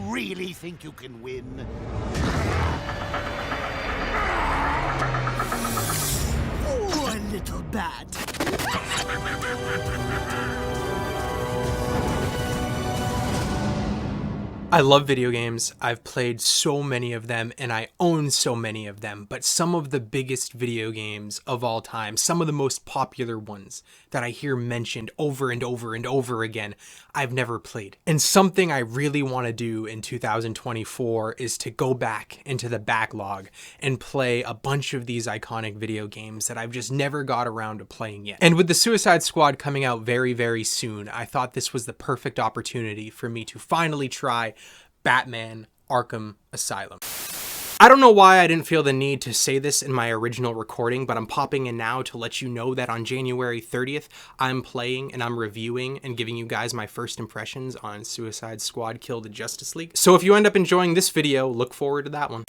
really think you can win? Oh, a little bat. I love video games. I've played so many of them and I own so many of them, but some of the biggest video games of all time, some of the most popular ones that I hear mentioned over and over and over again, I've never played. And something I really want to do in 2024 is to go back into the backlog and play a bunch of these iconic video games that I've just never got around to playing yet. And with the Suicide Squad coming out very, very soon, I thought this was the perfect opportunity for me to finally try Batman Arkham Asylum. I don't know why I didn't feel the need to say this in my original recording, but I'm popping in now to let you know that on January 30th, I'm playing and I'm reviewing and giving you guys my first impressions on Suicide Squad Kill the Justice League. So if you end up enjoying this video, look forward to that one.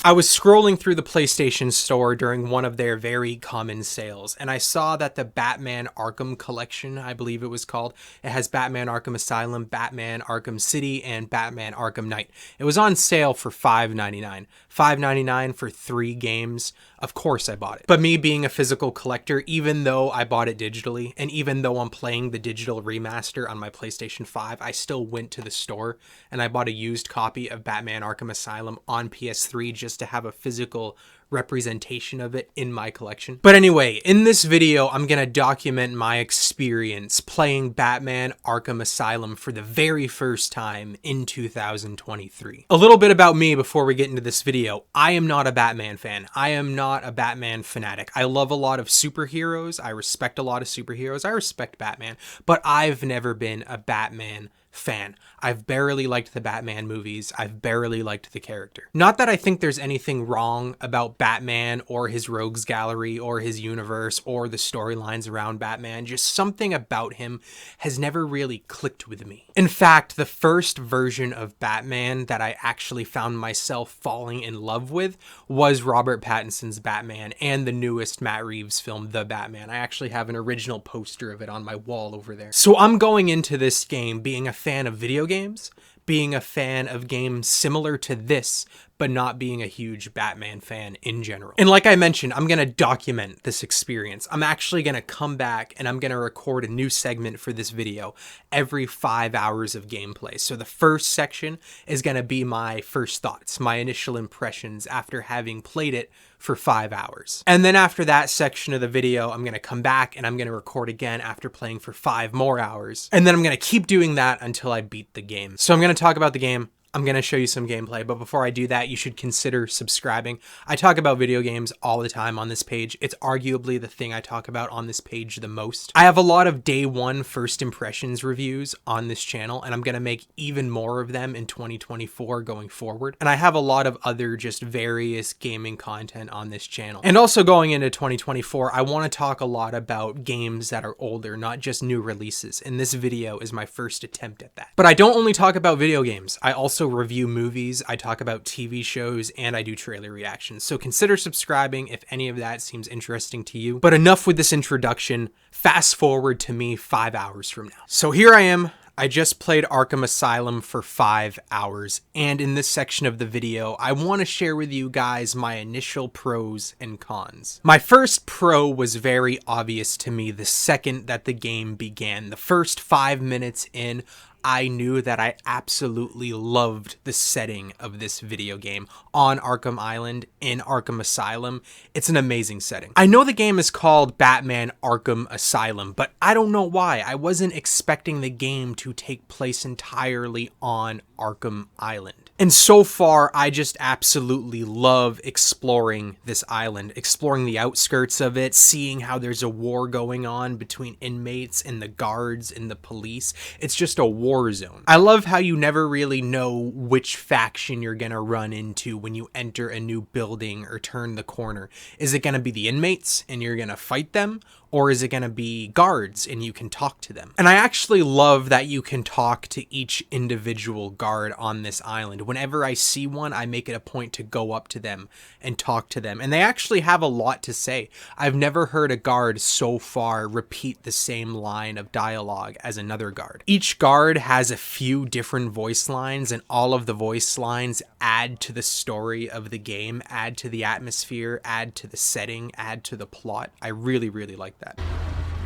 I was scrolling through the PlayStation Store during one of their very common sales, and I saw that the Batman Arkham Collection, I believe it was called, it has Batman Arkham Asylum, Batman Arkham City, and Batman Arkham Knight. It was on sale for $5.99. $5.99 for 3 games. Of course I bought it. But me being a physical collector, even though I bought it digitally, and even though I'm playing the digital remaster on my PlayStation 5, I still went to the store and I bought a used copy of Batman Arkham Asylum on PS3 just to have a physical representation of it in my collection. But anyway, in this video, I'm gonna document my experience playing Batman Arkham Asylum for the very first time in 2023. A little bit about me before we get into this video. I am not a Batman fan. I am not a Batman fanatic. I love a lot of superheroes. I respect a lot of superheroes. I respect Batman, but I've never been a Batman fan. I've barely liked the Batman movies. I've barely liked the character. Not that I think there's anything wrong about Batman or his rogues gallery or his universe or the storylines around Batman. Just something about him has never really clicked with me. In fact, the first version of Batman that I actually found myself falling in love with was Robert Pattinson's Batman and the newest Matt Reeves film, The Batman. I actually have an original poster of it on my wall over there. So I'm going into this game being a fan of video games, being a fan of games similar to this, but not being a huge Batman fan in general. And like I mentioned, I'm gonna document this experience. I'm actually gonna come back and I'm gonna record a new segment for this video every 5 hours of gameplay. So the first section is gonna be my first thoughts, my initial impressions after having played it for 5 hours. And then after that section of the video, I'm gonna come back and I'm gonna record again after playing for 5 more hours. And then I'm gonna keep doing that until I beat the game. So I'm gonna talk about the game. I'm going to show you some gameplay, but before I do that, you should consider subscribing. I talk about video games all the time on this page. It's arguably the thing I talk about on this page the most. I have a lot of day one first impressions reviews on this channel, and I'm going to make even more of them in 2024 going forward. And I have a lot of other just various gaming content on this channel. And also going into 2024, I want to talk a lot about games that are older, not just new releases. And this video is my first attempt at that. But I don't only talk about video games. I also review movies, I talk about TV shows, and I do trailer reactions. So consider subscribing if any of that seems interesting to you. But enough with this introduction. Fast forward to me 5 hours from now. So here I am. I just played Arkham Asylum for 5 hours, and in this section of the video, I want to share with you guys my initial pros and cons. My first pro was very obvious to me the second that the game began. The first 5 minutes in, I knew that I absolutely loved the setting of this video game on Arkham Island in Arkham Asylum. It's an amazing setting. I know the game is called Batman Arkham Asylum, but I don't know why. I wasn't expecting the game to take place entirely on Arkham Island. And so far, I just absolutely love exploring this island, exploring the outskirts of it, seeing how there's a war going on between inmates and the guards and the police. It's just a war zone. I love how you never really know which faction you're gonna run into when you enter a new building or turn the corner. Is it gonna be the inmates and you're gonna fight them? Or is it going to be guards and you can talk to them? And I actually love that you can talk to each individual guard on this island. Whenever I see one, I make it a point to go up to them and talk to them. And they actually have a lot to say. I've never heard a guard so far repeat the same line of dialogue as another guard. Each guard has a few different voice lines, and all of the voice lines add to the story of the game, add to the atmosphere, add to the setting, add to the plot. I really, really like that.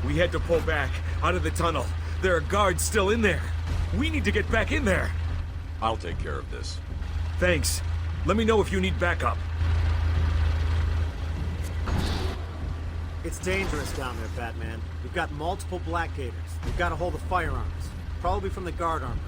We had to pull back out of the tunnel. There are guards still in there. We need to get back in there. I'll take care of this. Thanks. Let me know if you need backup. It's dangerous down there, Batman. We've got multiple Blackgators. We've got to hold the firearms. Probably from the guard armory.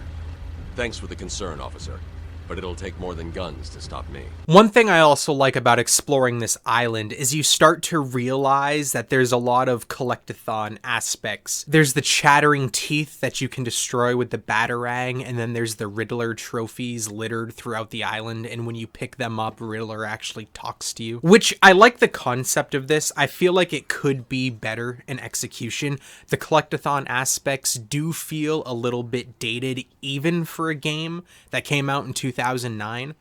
Thanks for the concern, officer. But it'll take more than guns to stop me. One thing I also like about exploring this island is you start to realize that there's a lot of collectathon aspects. There's the chattering teeth that you can destroy with the Batarang, and then there's the Riddler trophies littered throughout the island, and when you pick them up, Riddler actually talks to you. Which, I like the concept of this. I feel like it could be better in execution. The collectathon aspects do feel a little bit dated, even for a game that came out in 2009,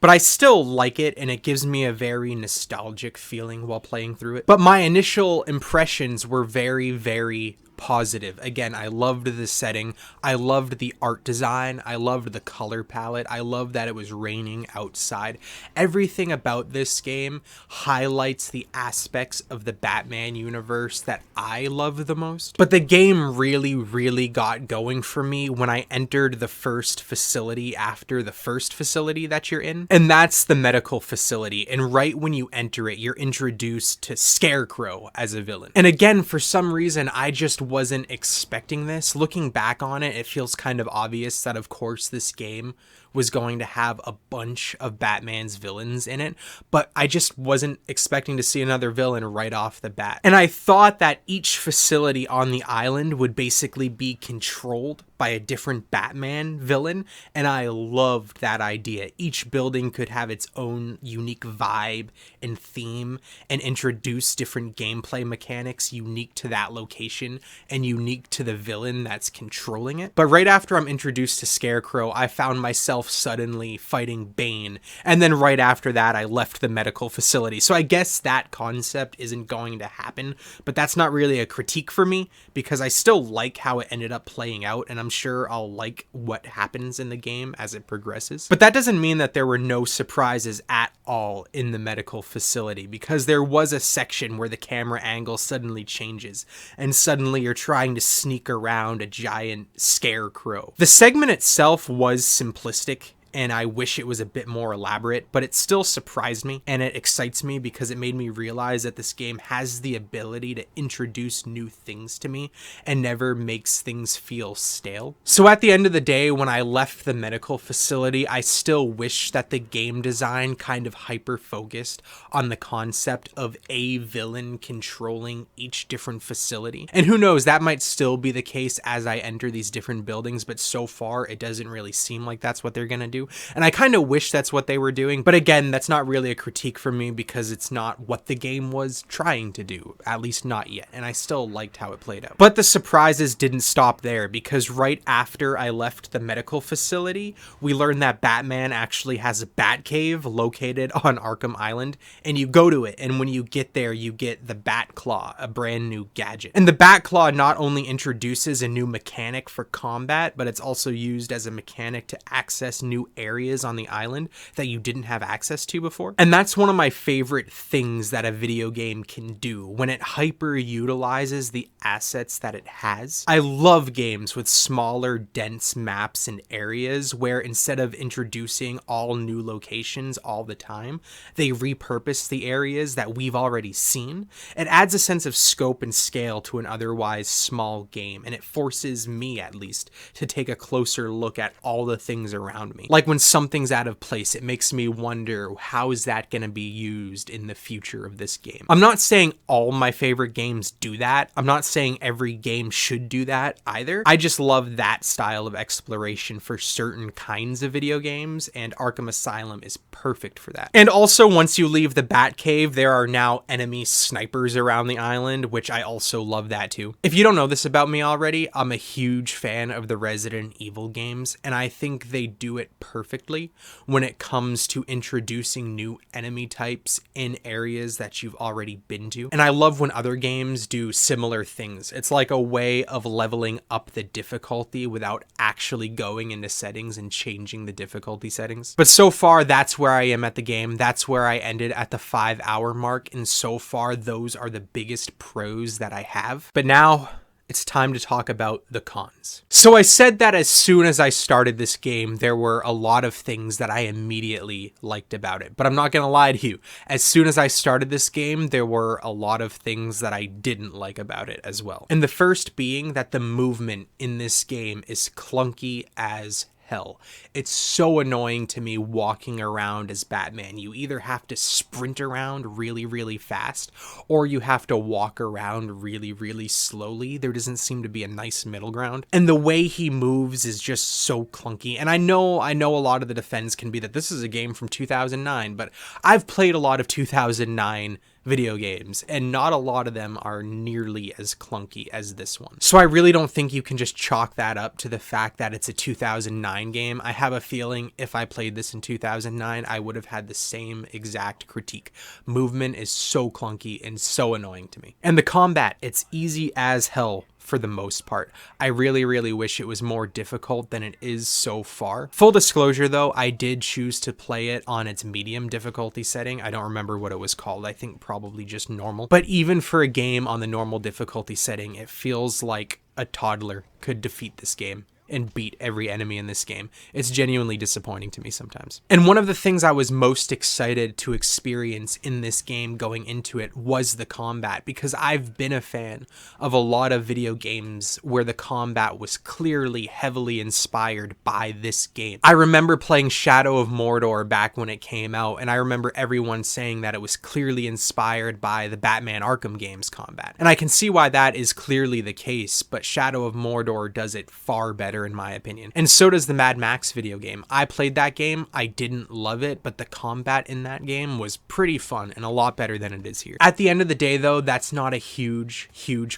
but I still like it, and it gives me a very nostalgic feeling while playing through it. But my initial impressions were very, very positive. Again, I loved the setting. I loved the art design. I loved the color palette. I loved that it was raining outside. Everything about this game highlights the aspects of the Batman universe that I love the most. But the game really, really got going for me when I entered the first facility after the first facility that you're in. And that's the medical facility. And right when you enter it, you're introduced to Scarecrow as a villain. And again, for some reason, I just wasn't expecting this. Looking back on it, it feels kind of obvious that of course this game was going to have a bunch of Batman's villains in it, but I just wasn't expecting to see another villain right off the bat. And I thought that each facility on the island would basically be controlled by a different Batman villain, and I loved that idea. Each building could have its own unique vibe and theme and introduce different gameplay mechanics unique to that location and unique to the villain that's controlling it. But right after I'm introduced to Scarecrow, I found myself suddenly fighting Bane, and then right after that I left the medical facility. So I guess that concept isn't going to happen, but that's not really a critique for me because I still like how it ended up playing out, and I'm sure I'll like what happens in the game as it progresses. But that doesn't mean that there were no surprises at all in the medical facility, because there was a section where the camera angle suddenly changes and suddenly you're trying to sneak around a giant scarecrow. The segment itself was simplistic, and I wish it was a bit more elaborate, but it still surprised me, and it excites me because it made me realize that this game has the ability to introduce new things to me and never makes things feel stale. So at the end of the day, when I left the medical facility, I still wish that the game design kind of hyper-focused on the concept of a villain controlling each different facility. And who knows, that might still be the case as I enter these different buildings, but so far it doesn't really seem like that's what they're gonna do. And I kind of wish that's what they were doing. But again, that's not really a critique for me because it's not what the game was trying to do, at least not yet. And I still liked how it played out. But the surprises didn't stop there, because right after I left the medical facility, we learned that Batman actually has a Batcave located on Arkham Island, and you go to it. And when you get there, you get the Batclaw, a brand new gadget. And the Batclaw not only introduces a new mechanic for combat, but it's also used as a mechanic to access new areas on the island that you didn't have access to before. And that's one of my favorite things that a video game can do, when it hyper utilizes the assets that it has. I love games with smaller, dense maps and areas where instead of introducing all new locations all the time, they repurpose the areas that we've already seen. It adds a sense of scope and scale to an otherwise small game, and it forces me, at least, to take a closer look at all the things around me. Like when something's out of place, it makes me wonder, how is that going to be used in the future of this game? I'm not saying all my favorite games do that. I'm not saying every game should do that either. I just love that style of exploration for certain kinds of video games, and Arkham Asylum is perfect for that. And also, once you leave the Batcave, there are now enemy snipers around the island, which I also love that too. If you don't know this about me already, I'm a huge fan of the Resident Evil games, and I think they do it perfectly when it comes to introducing new enemy types in areas that you've already been to. And I love when other games do similar things. It's like a way of leveling up the difficulty without actually going into settings and changing the difficulty settings. But so far, that's where I am at the game. That's where I ended at the 5-hour mark. And so far, those are the biggest pros that I have. But now it's time to talk about the cons. So I said that as soon as I started this game, there were a lot of things that I immediately liked about it. But I'm not gonna lie to you. As soon as I started this game, there were a lot of things that I didn't like about it as well. And the first being that the movement in this game is clunky as hell. It's so annoying to me walking around as Batman. You either have to sprint around really, really fast, or you have to walk around really, really slowly. There doesn't seem to be a nice middle ground. And the way he moves is just so clunky. And I know a lot of the defense can be that this is a game from 2009, but I've played a lot of 2009 video games, and not a lot of them are nearly as clunky as this one. So I really don't think you can just chalk that up to the fact that it's a 2009 game. I have a feeling if I played this in 2009, I would have had the same exact critique. Movement is so clunky and so annoying to me. And the combat, it's easy as hell for the most part. I really, really wish it was more difficult than it is so far. Full disclosure though, I did choose to play it on its medium difficulty setting. I don't remember what it was called. I think probably just normal. But even for a game on the normal difficulty setting, it feels like a toddler could defeat this game and beat every enemy in this game. It's genuinely disappointing to me sometimes. And one of the things I was most excited to experience in this game going into it was the combat, because I've been a fan of a lot of video games where the combat was clearly heavily inspired by this game. I remember playing Shadow of Mordor back when it came out, and I remember everyone saying that it was clearly inspired by the Batman Arkham games combat. And I can see why that is clearly the case, but Shadow of Mordor does it far better in my opinion. And so does the Mad Max video game. I played that game. I didn't love it, but the combat in that game was pretty fun and a lot better than it is here. At the end of the day though, that's not a huge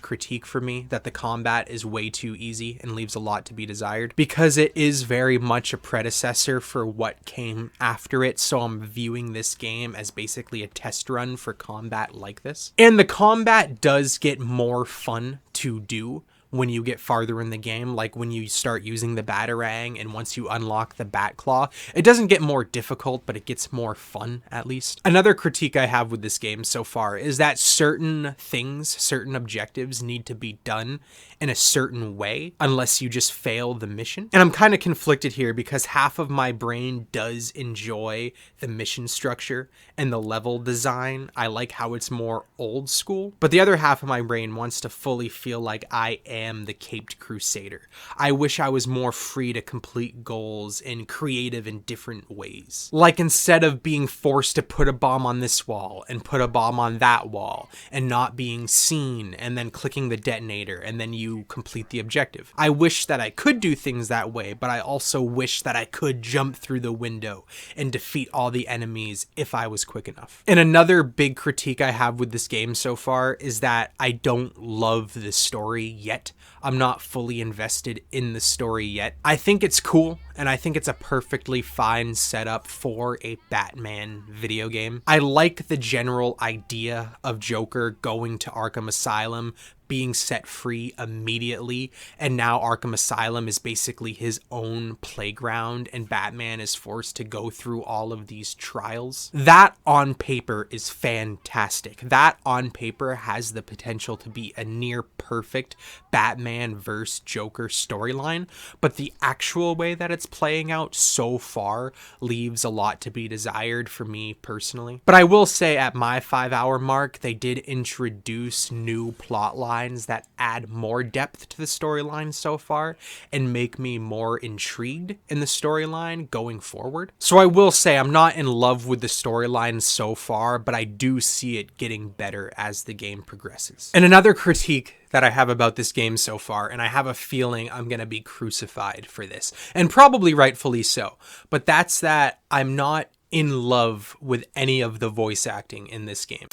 critique for me, that the combat is way too easy and leaves a lot to be desired, because it is very much a predecessor for what came after it. So I'm viewing this game as basically a test run for combat like this. And the combat does get more fun to do when you get farther in the game, like when you start using the Batarang and once you unlock the Batclaw. It doesn't get more difficult, but it gets more fun, at least. Another critique I have with this game so far is that certain things, certain objectives need to be done in a certain way unless you just fail the mission. And I'm kind of conflicted here because half of my brain does enjoy the mission structure and the level design. I like how it's more old school, but the other half of my brain wants to fully feel like I am the Caped Crusader. I wish I was more free to complete goals in creative and different ways. Like instead of being forced to put a bomb on this wall and put a bomb on that wall and not being seen and then clicking the detonator and then you complete the objective. I wish that I could do things that way, but I also wish that I could jump through the window and defeat all the enemies if I was quick enough. And another big critique I have with this game so far is that I don't love the story yet. I'm not fully invested in the story yet. I think it's cool, and I think it's a perfectly fine setup for a Batman video game. I like the general idea of Joker going to Arkham Asylum, being set free immediately, and now Arkham Asylum is basically his own playground and Batman is forced to go through all of these trials. That on paper is fantastic. That on paper has the potential to be a near perfect Batman vs. Joker storyline, but the actual way that it's playing out so far leaves a lot to be desired for me personally. But I will say at my 5-hour mark, they did introduce new plot lines that add more depth to the storyline so far and make me more intrigued in the storyline going forward. So I will say I'm not in love with the storyline so far, but I do see it getting better as the game progresses. And another critique that I have about this game so far, and I have a feeling I'm going to be crucified for this, and probably rightfully so, but that's that I'm not in love with any of the voice acting in this game.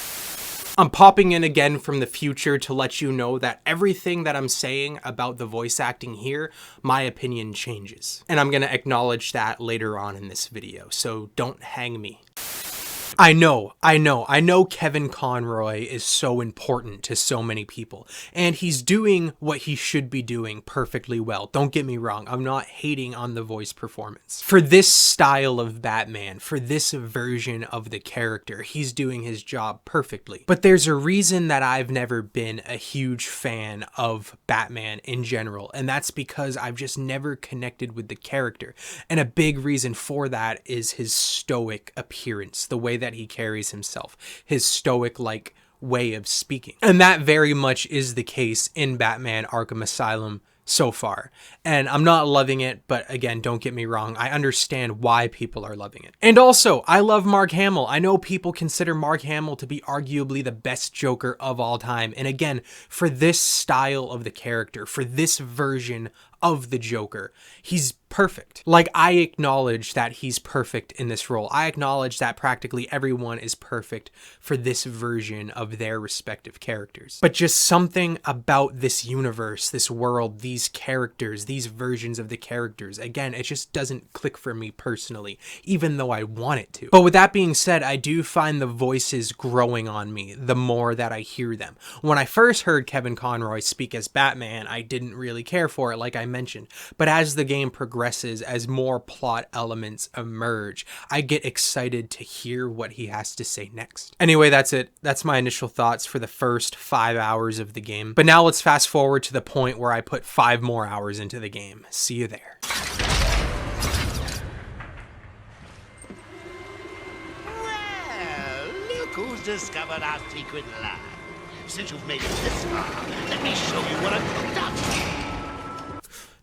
I'm popping in again from the future to let you know that everything that I'm saying about the voice acting here, my opinion changes. And I'm gonna acknowledge that later on in this video, so don't hang me. I know Kevin Conroy is so important to so many people, and he's doing what he should be doing perfectly well. Don't get me wrong, I'm not hating on the voice performance. For this style of Batman, for this version of the character, he's doing his job perfectly. But there's a reason that I've never been a huge fan of Batman in general, and that's because I've just never connected with the character. And a big reason for that is his stoic appearance, the way that he carries himself, his stoic like way of speaking. And that very much is the case in Batman Arkham Asylum so far. And I'm not loving it, but again, don't get me wrong, I understand why people are loving it. And also, I love Mark Hamill. I know people consider Mark Hamill to be arguably the best Joker of all time. And again, for this style of the character, for this version of the Joker, he's perfect. Like, I acknowledge that he's perfect in this role. I acknowledge that practically everyone is perfect for this version of their respective characters. But just something about this universe, this world, these characters, these versions of the characters, again, it just doesn't click for me personally, even though I want it to. But with that being said, I do find the voices growing on me the more that I hear them. When I first heard Kevin Conroy speak as Batman, I didn't really care for it, like I mentioned. But as the game progresses, as more plot elements emerge, I get excited to hear what he has to say next. Anyway, that's it. That's my initial thoughts for the first 5 hours of the game. But now let's fast forward to the point where I put 5 more hours into the game. See you there. Well, look who's discovered our secret lab. Since you've made it this far, let me show you what I've cooked up.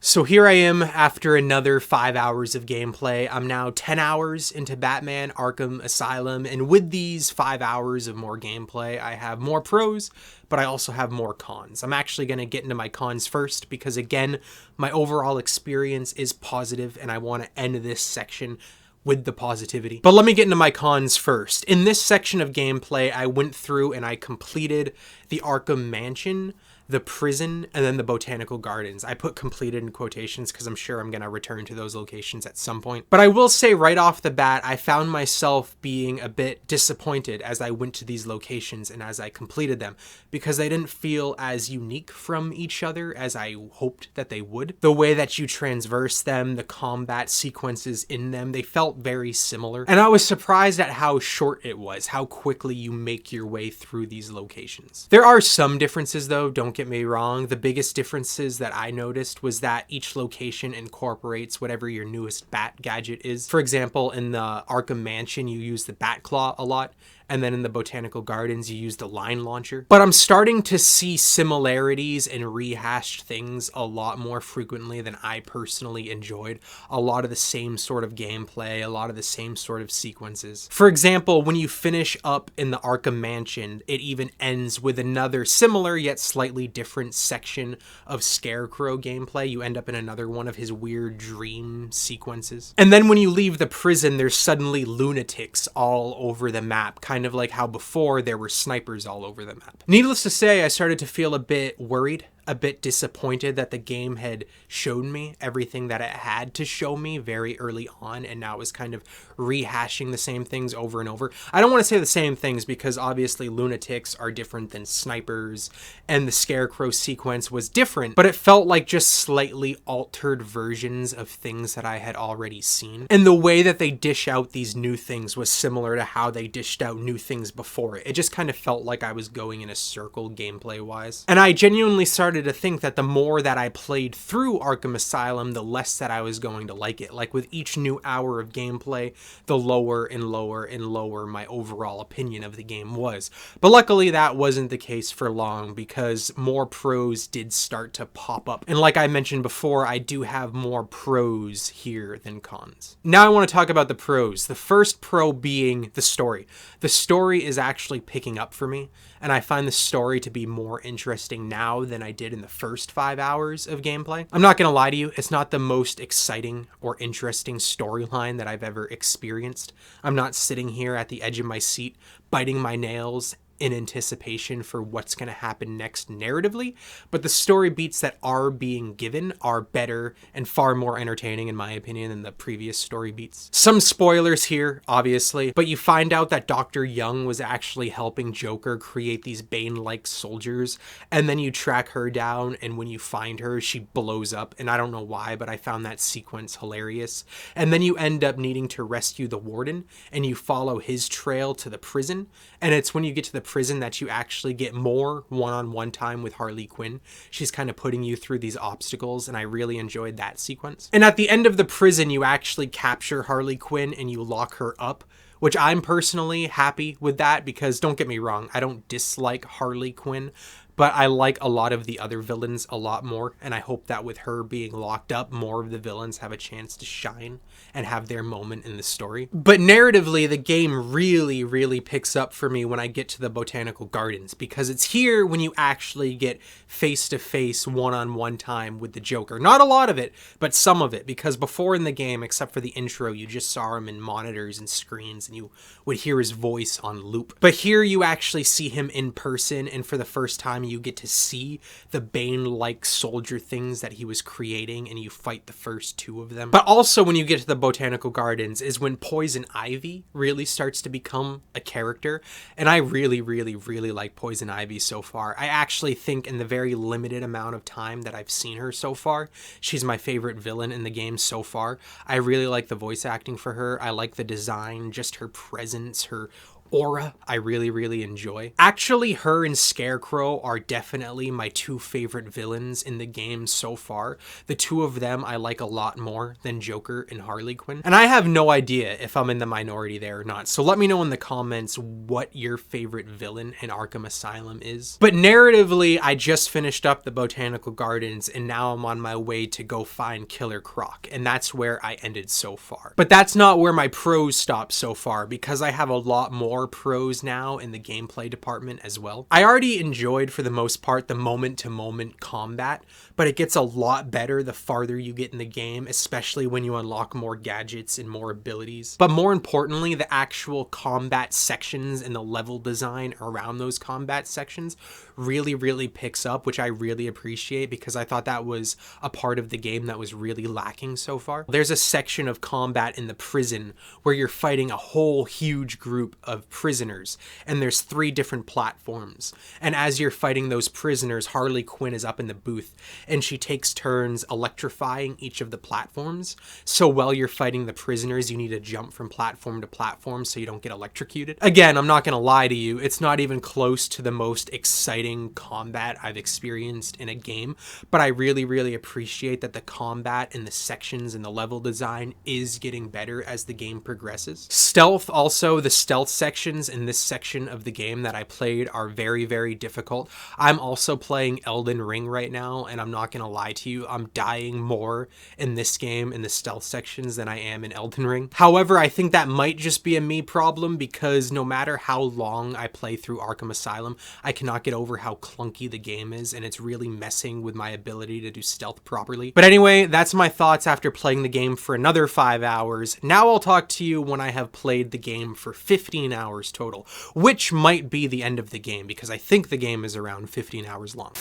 So here I am after another 5 hours of gameplay. I'm now 10 hours into Batman Arkham Asylum, and with these 5 hours of more gameplay, I have more pros, but I also have more cons. I'm actually going to get into my cons first because, again, my overall experience is positive, and I want to end this section with the positivity. But let me get into my cons first. In this section of gameplay, I went through and I completed the Arkham Mansion, the prison, and then the botanical gardens. I put completed in quotations because I'm sure I'm going to return to those locations at some point. But I will say right off the bat, I found myself being a bit disappointed as I went to these locations and as I completed them, because they didn't feel as unique from each other as I hoped that they would. The way that you transverse them, the combat sequences in them, they felt very similar. And I was surprised at how short it was, how quickly you make your way through these locations. There are some differences though, don't get me wrong. The biggest differences that I noticed was that each location incorporates whatever your newest bat gadget is. For example, in the Arkham Mansion, you use the Batclaw a lot, and then in the botanical gardens, you use the line launcher. But I'm starting to see similarities and rehashed things a lot more frequently than I personally enjoyed. A lot of the same sort of gameplay, a lot of the same sort of sequences. For example, when you finish up in the Arkham Mansion, it even ends with another similar yet slightly different section of Scarecrow gameplay. You end up in another one of his weird dream sequences. And then when you leave the prison, there's suddenly lunatics all over the map, kind of like how before there were snipers all over the map. Needless to say, I started to feel a bit worried, a bit disappointed that the game had shown me everything that it had to show me very early on, and now is kind of rehashing the same things over and over. I don't want to say the same things because obviously lunatics are different than snipers, and the Scarecrow sequence was different, but it felt like just slightly altered versions of things that I had already seen. And the way that they dish out these new things was similar to how they dished out new things before it. It just kind of felt like I was going in a circle gameplay-wise. And I genuinely started to think that the more that I played through Arkham Asylum, the less that I was going to like it. Like with each new hour of gameplay, the lower and lower and lower my overall opinion of the game was. But luckily that wasn't the case for long because more pros did start to pop up. And like I mentioned before, I do have more pros here than cons. Now I want to talk about the pros. The first pro being the story. The story is actually picking up for me, and I find the story to be more interesting now than I did in the first 5 hours of gameplay. I'm not gonna lie to you, it's not the most exciting or interesting storyline that I've ever experienced. I'm not sitting here at the edge of my seat, biting my nails in anticipation for what's going to happen next narratively, but the story beats that are being given are better and far more entertaining in my opinion than the previous story beats. Some spoilers here, obviously, but you find out that Dr. Young was actually helping Joker create these Bane-like soldiers, and then you track her down, and when you find her, she blows up, and I don't know why, but I found that sequence hilarious. And then you end up needing to rescue the warden, and you follow his trail to the prison, and it's when you get to the prison that you actually get more one-on-one time with Harley Quinn. She's kind of putting you through these obstacles, and I really enjoyed that sequence. And at the end of the prison, you actually capture Harley Quinn and you lock her up, which I'm personally happy with that because, don't get me wrong, I don't dislike Harley Quinn, but I like a lot of the other villains a lot more, and I hope that with her being locked up, more of the villains have a chance to shine and have their moment in the story. But narratively, the game really, really picks up for me when I get to the Botanical Gardens, because it's here when you actually get face-to-face, one-on-one time with the Joker. Not a lot of it, but some of it, because before in the game, except for the intro, you just saw him in monitors and screens, and you would hear his voice on loop. But here you actually see him in person, and for the first time, you get to see the Bane-like soldier things that he was creating, and you fight the first two of them. But also when you get to the Botanical Gardens is when Poison Ivy really starts to become a character, and I really, really, really like Poison Ivy so far. I actually think in the very limited amount of time that I've seen her so far, she's my favorite villain in the game so far. I really like the voice acting for her. I like the design, just her presence, her aura, I really, really enjoy. Actually, her and Scarecrow are definitely my two favorite villains in the game so far. The two of them I like a lot more than Joker and Harley Quinn. And I have no idea if I'm in the minority there or not, so let me know in the comments what your favorite villain in Arkham Asylum is. But narratively, I just finished up the Botanical Gardens, and now I'm on my way to go find Killer Croc, and that's where I ended so far. But that's not where my pros stop so far, because I have a lot more pros now in the gameplay department as well. I already enjoyed, for the most part, the moment-to-moment combat, but it gets a lot better the farther you get in the game, especially when you unlock more gadgets and more abilities. But more importantly, the actual combat sections and the level design around those combat sections really, really picks up, which I really appreciate because I thought that was a part of the game that was really lacking so far. There's a section of combat in the prison where you're fighting a whole huge group of prisoners, and there's 3 different platforms. And as you're fighting those prisoners, Harley Quinn is up in the booth, and she takes turns electrifying each of the platforms. So while you're fighting the prisoners, you need to jump from platform to platform so you don't get electrocuted. Again, I'm not gonna lie to you, it's not even close to the most exciting combat I've experienced in a game, but I really, really appreciate that the combat and the sections and the level design is getting better as the game progresses. Stealth also, the stealth sections in this section of the game that I played are very, very difficult. I'm also playing Elden Ring right now, and I'm not gonna lie to you, I'm dying more in this game in the stealth sections than I am in Elden Ring. However, I think that might just be a me problem because no matter how long I play through Arkham Asylum, I cannot get over how clunky the game is, and it's really messing with my ability to do stealth properly. But anyway, that's my thoughts after playing the game for another 5 hours. Now I'll talk to you when I have played the game for 15 hours total, which might be the end of the game because I think the game is around 15 hours long.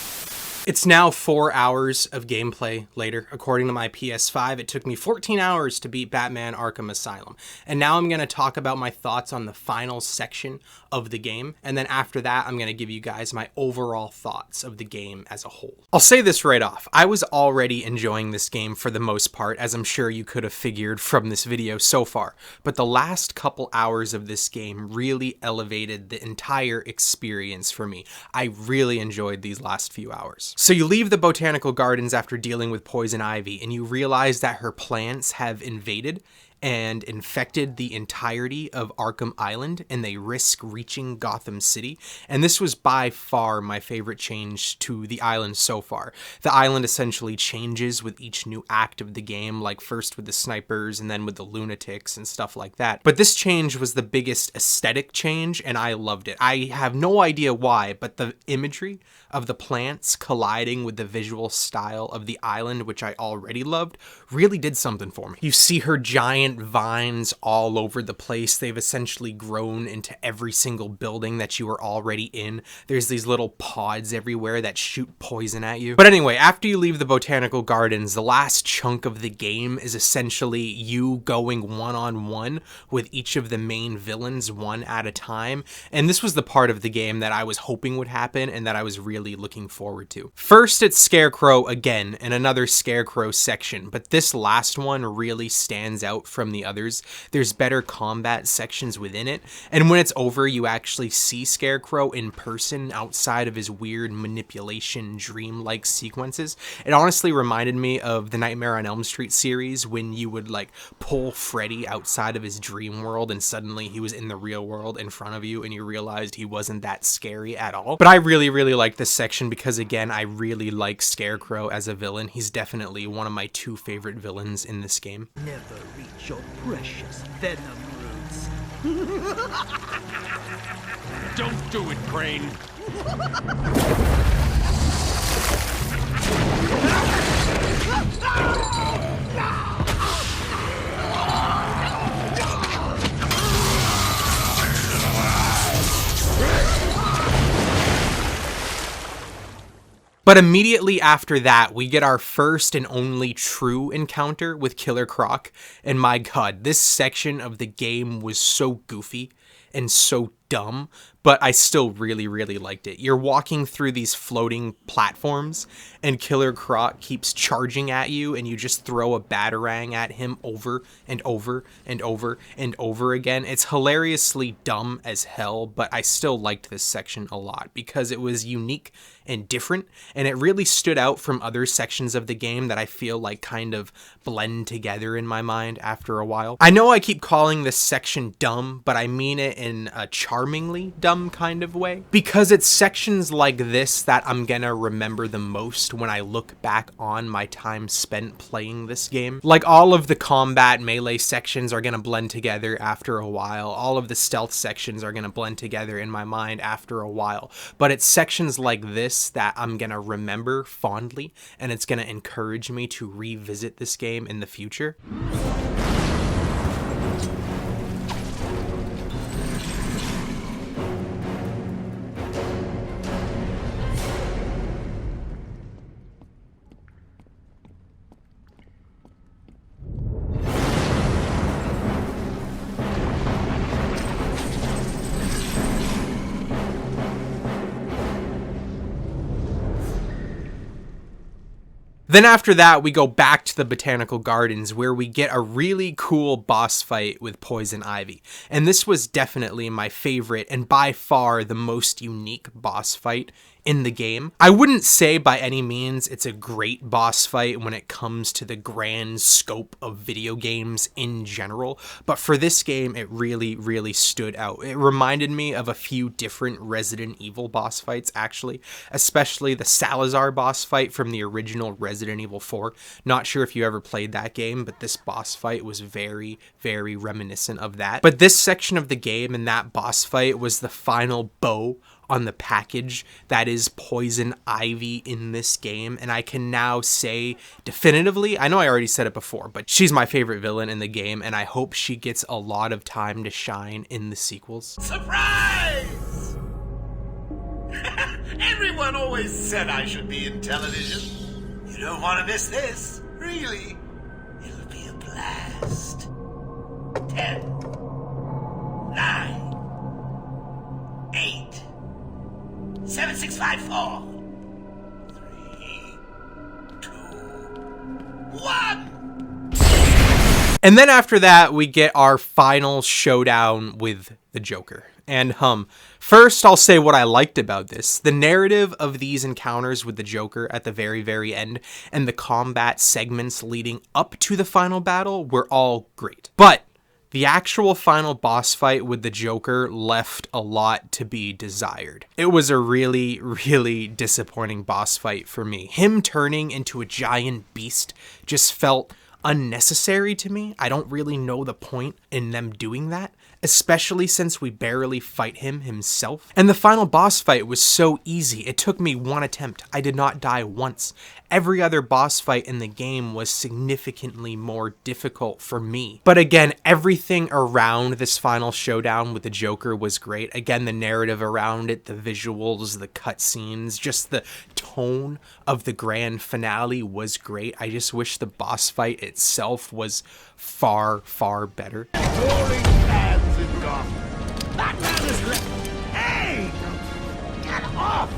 It's now 4 hours of gameplay later. According to my PS5, it took me 14 hours to beat Batman Arkham Asylum. And now I'm going to talk about my thoughts on the final section of the game. And then after that, I'm going to give you guys my overall thoughts of the game as a whole. I'll say this right off. I was already enjoying this game for the most part, as I'm sure you could have figured from this video so far. But the last couple hours of this game really elevated the entire experience for me. I really enjoyed these last few hours. So you leave the Botanical Gardens after dealing with Poison Ivy, and you realize that her plants have invaded and infected the entirety of Arkham Island, and they risk reaching Gotham City. And this was by far my favorite change to the island so far. The island essentially changes with each new act of the game, like first with the snipers and then with the lunatics and stuff like that. But this change was the biggest aesthetic change, and I loved it. I have no idea why, but the imagery of the plants colliding with the visual style of the island, which I already loved, really did something for me. You see her giant giant vines all over the place. They've essentially grown into every single building that you are already in. There's these little pods everywhere that shoot poison at you. But anyway, after you leave the botanical gardens, the last chunk of the game is essentially you going one-on-one with each of the main villains one at a time. And this was the part of the game that I was hoping would happen and that I was really looking forward to. First, it's Scarecrow again, and another Scarecrow section, but this last one really stands out from the others. There's better combat sections within it, and when it's over, you actually see Scarecrow in person outside of his weird manipulation dream-like sequences. It honestly reminded me of the Nightmare on Elm Street series when you would like pull Freddy outside of his dream world and suddenly he was in the real world in front of you and you realized he wasn't that scary at all. But I really like this section because again, I really like Scarecrow as a villain. He's definitely one of my two favorite villains in this game. Never reach your precious venom roots. Don't do it, Crane. But immediately after that, we get our first and only true encounter with Killer Croc. And my god, this section of the game was so goofy and so dumb, but I still really liked it. You're walking through these floating platforms and Killer Croc keeps charging at you and you just throw a batarang at him over and over and over and over again. It's hilariously dumb as hell, but I still liked this section a lot because it was unique and different, and it really stood out from other sections of the game that I feel like kind of blend together in my mind after a while. I know I keep calling this section dumb, but I mean it in a charmingly dumb kind of way, because it's sections like this that I'm gonna remember the most when I look back on my time spent playing this game. Like, all of the combat melee sections are gonna blend together after a while. All of the stealth sections are gonna blend together in my mind after a while, but it's sections like this that I'm gonna remember fondly, and it's gonna encourage me to revisit this game in the future. Then after that, we go back to the Botanical Gardens where we get a really cool boss fight with Poison Ivy. And this was definitely my favorite and by far the most unique boss fight in the game. I wouldn't say by any means it's a great boss fight when it comes to the grand scope of video games in general, but for this game it really stood out. It reminded me of a few different Resident Evil boss fights actually, especially the Salazar boss fight from the original Resident Evil 4. Not sure if you ever played that game, but this boss fight was very reminiscent of that. But this section of the game and that boss fight was the final bow on the package that is Poison Ivy in this game, and I can now say definitively, I know I already said it before, but she's my favorite villain in the game, and I hope she gets a lot of time to shine in the sequels. Surprise! Everyone always said I should be in television. You don't want to miss this, really. It'll be a blast. 10, 9, 8, 7, 6, 5, 4, 3, 2, 1. And then after that, we get our final showdown with the Joker. And first I'll say what I liked about this. The narrative of these encounters with the Joker at the very end and the combat segments leading up to the final battle were all great. But the actual final boss fight with the Joker left a lot to be desired. It was a really disappointing boss fight for me. Him turning into a giant beast just felt unnecessary to me. I don't really know the point in them doing that, especially since we barely fight him himself. And the final boss fight was so easy. It took me one attempt. I did not die once. Every other boss fight in the game was significantly more difficult for me. But again, everything around this final showdown with the Joker was great. Again, the narrative around it, the visuals, the cutscenes, just the tone of the grand finale was great. I just wish the boss fight itself was far, far better. Roaring hands in Gotham. Batman is left. Hey! Get off!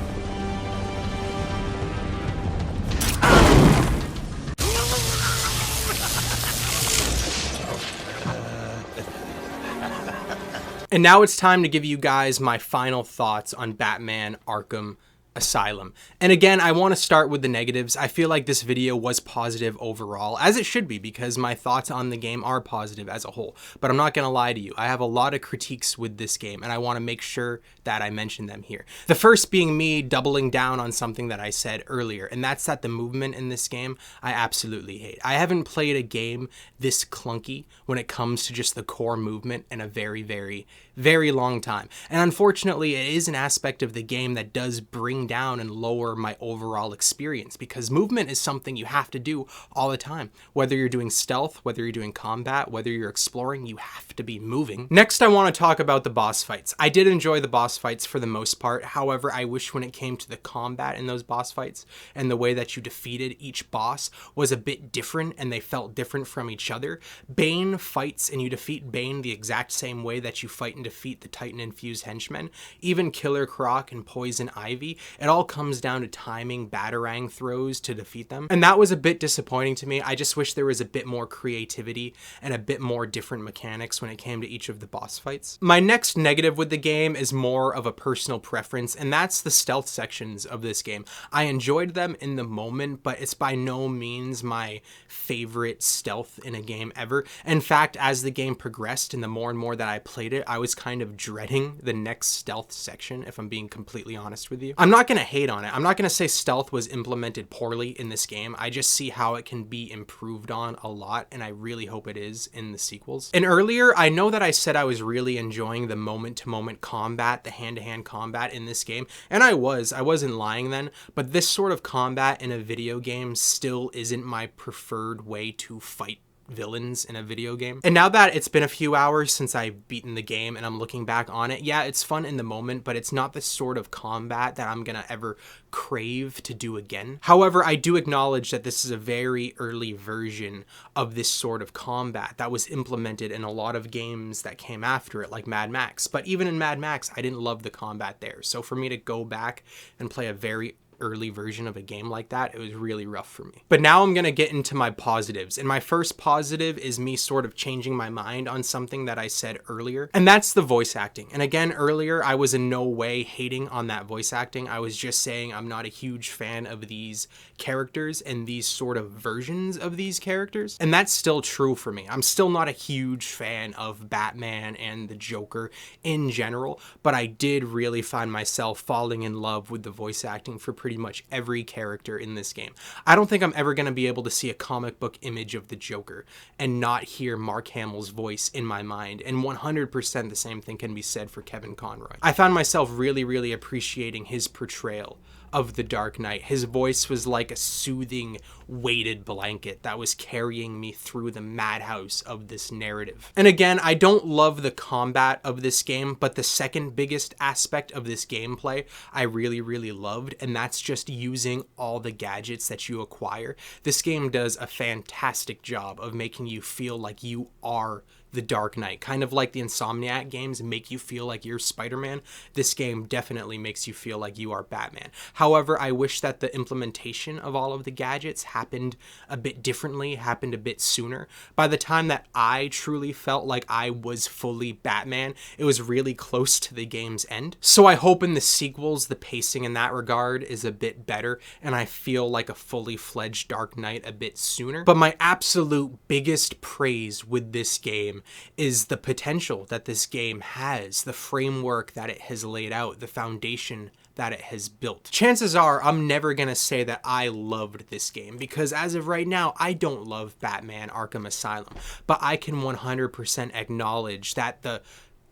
And now it's time to give you guys my final thoughts on Batman Arkham Asylum. And again, I want to start with the negatives. I feel like this video was positive overall, as it should be, because my thoughts on the game are positive as a whole. But I'm not going to lie to you. I have a lot of critiques with this game, and I want to make sure that I mention them here. The first being me doubling down on something that I said earlier, and that's that the movement in this game, I absolutely hate. I haven't played a game this clunky when it comes to just the core movement in a very, very, very long time. And unfortunately, it is an aspect of the game that does bring down and lower my overall experience, because movement is something you have to do all the time. Whether you're doing stealth, whether you're doing combat, whether you're exploring, you have to be moving. Next, I want to talk about the boss fights. I did enjoy the boss fights for the most part. However, I wish when it came to the combat in those boss fights and the way that you defeated each boss was a bit different, and they felt different from each other. Bane fights and you defeat Bane the exact same way that you fight and defeat the Titan-infused henchmen. Even Killer Croc and Poison Ivy, it all comes down to timing Batarang throws to defeat them. And that was a bit disappointing to me. I just wish there was a bit more creativity and a bit more different mechanics when it came to each of the boss fights. My next negative with the game is more of a personal preference, and that's the stealth sections of this game. I enjoyed them in the moment, but it's by no means my favorite stealth in a game ever. In fact, as the game progressed and the more and more that I played it, I was kind of dreading the next stealth section, if I'm being completely honest with you. I'm not going to hate on it. I'm not going to say stealth was implemented poorly in this game. I just see how it can be improved on a lot, and I really hope it is in the sequels. And earlier, I know that I said I was really enjoying the moment-to-moment combat, the hand-to-hand combat in this game, and I wasn't lying then, but this sort of combat in a video game still isn't my preferred way to fight villains in a video game. And now that it's been a few hours since I've beaten the game and I'm looking back on it, yeah, it's fun in the moment, but it's not the sort of combat that I'm gonna ever crave to do again. However, I do acknowledge that this is a very early version of this sort of combat that was implemented in a lot of games that came after it, like Mad Max. But even in Mad Max, I didn't love the combat there. So for me to go back and play a very early version of a game like that, it was really rough for me. But now I'm gonna get into my positives, and my first positive is me sort of changing my mind on something that I said earlier, and that's the voice acting. And again, earlier I was in no way hating on that voice acting. I was just saying I'm not a huge fan of these characters and these sort of versions of these characters, and that's still true for me. I'm still not a huge fan of Batman and the Joker in general, but I did really find myself falling in love with the voice acting for pretty much every character in this game. I don't think I'm ever going to be able to see a comic book image of the Joker and not hear Mark Hamill's voice in my mind, and 100% the same thing can be said for Kevin Conroy. I found myself really appreciating his portrayal of the Dark Knight. His voice was like a soothing, weighted blanket that was carrying me through the madhouse of this narrative. And again, I don't love the combat of this game, but the second biggest aspect of this gameplay I really loved, and that's just using all the gadgets that you acquire. This game does a fantastic job of making you feel like you are the Dark Knight, kind of like the Insomniac games make you feel like you're Spider-Man. This game definitely makes you feel like you are Batman. However, I wish that the implementation of all of the gadgets happened a bit differently, happened a bit sooner. By the time that I truly felt like I was fully Batman, it was really close to the game's end. So I hope in the sequels, the pacing in that regard is a bit better, and I feel like a fully fledged Dark Knight a bit sooner. But my absolute biggest praise with this game is the potential that this game has, the framework that it has laid out, the foundation that it has built. Chances are I'm never gonna say that I loved this game, because as of right now, I don't love Batman Arkham Asylum, but I can 100% acknowledge that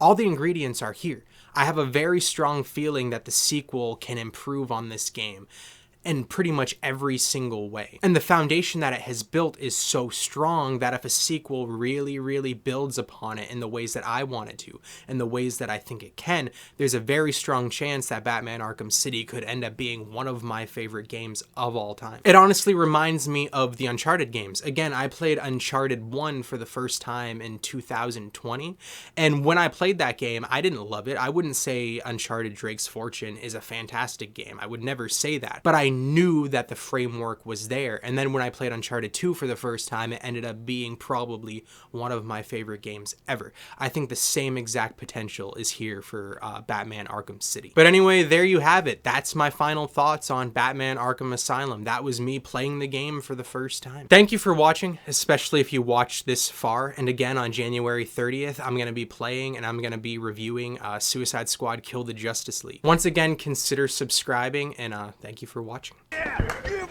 all the ingredients are here. I have a very strong feeling that the sequel can improve on this game in pretty much every single way. And the foundation that it has built is so strong that if a sequel really, really builds upon it in the ways that I want it to, and the ways that I think it can, there's a very strong chance that Batman Arkham City could end up being one of my favorite games of all time. It honestly reminds me of the Uncharted games. Again, I played Uncharted 1 for the first time in 2020, and when I played that game, I didn't love it. I wouldn't say Uncharted Drake's Fortune is a fantastic game. I would never say that. But I knew that the framework was there. And then when I played Uncharted 2 for the first time, it ended up being probably one of my favorite games ever. I think the same exact potential is here for Batman Arkham City. But anyway, there you have it. That's my final thoughts on Batman Arkham Asylum. That was me playing the game for the first time. Thank you for watching, especially if you watched this far. And again, on January 30th, I'm going to be playing and I'm going to be reviewing Suicide Squad Kill the Justice League. Once again, consider subscribing, and thank you for watching. Yeah,